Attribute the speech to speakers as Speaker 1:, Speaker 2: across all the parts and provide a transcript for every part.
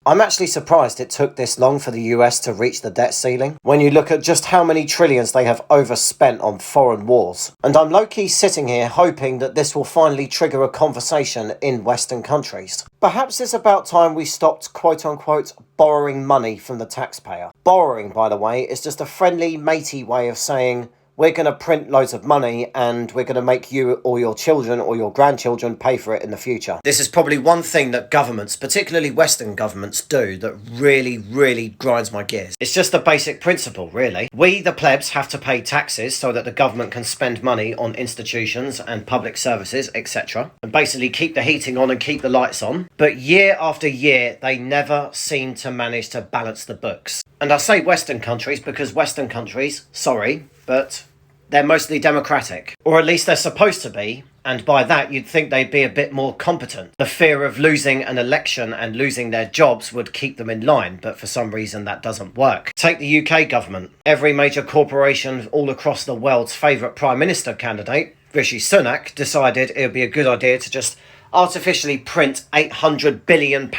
Speaker 1: I'm actually surprised it took this long for the US to reach the debt ceiling, when you look at just how many trillions they have overspent on foreign wars. And I'm low-key sitting here hoping that this will finally trigger a conversation in Western countries. Perhaps it's about time we stopped quote-unquote borrowing money from the taxpayer. Borrowing, by the way, is just a friendly, matey way of saying, we're going to print loads of money and we're going to make you or your children or your grandchildren pay for it in the future. This is probably one thing that governments, particularly Western governments, do that really grinds my gears. It's just a basic principle, really. We, the plebs, have to pay taxes so that the government can spend money on institutions and public services, etc. and basically keep the heating on and keep the lights on. But year after year, they never seem to manage to balance the books. And I say Western countries because Western countries, sorry, but they're mostly democratic. Or at least they're supposed to be, and by that you'd think they'd be a bit more competent. The fear of losing an election and losing their jobs would keep them in line, but for some reason that doesn't work. Take the UK government. Every major corporation all across the world's favourite Prime Minister candidate, Rishi Sunak, decided it would be a good idea to just artificially print £800 billion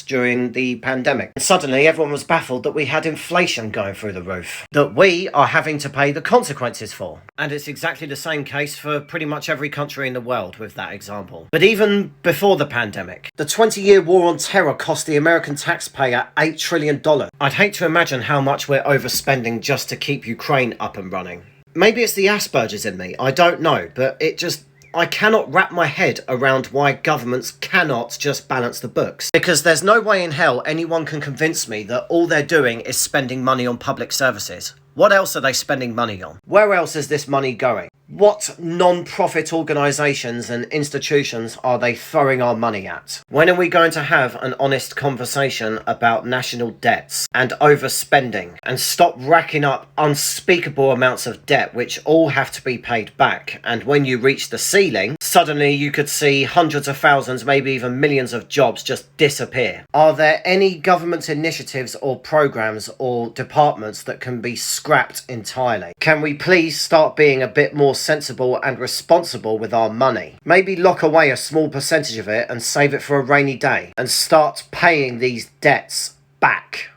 Speaker 1: during the pandemic. And suddenly everyone was baffled that we had inflation going through the roof, that we are having to pay the consequences for. And it's exactly the same case for pretty much every country in the world with that example. But even before the pandemic, the 20-year war on terror cost the American taxpayer $8 trillion. I'd hate to imagine how much we're overspending just to keep Ukraine up and running. Maybe it's the Asperger's in me, I don't know, but I cannot wrap my head around why governments cannot just balance the books. Because there's no way in hell anyone can convince me that all they're doing is spending money on public services. What else are they spending money on? Where else is this money going? What non-profit organisations and institutions are they throwing our money at? When are we going to have an honest conversation about national debts and overspending and stop racking up unspeakable amounts of debt which all have to be paid back? And when you reach the ceiling, suddenly you could see hundreds of thousands, maybe even millions of jobs just disappear. Are there any government initiatives or programmes or departments that can be scrapped entirely? Can we please start being a bit more sensible and responsible with our money? Maybe lock away a small percentage of it and save it for a rainy day and start paying these debts back.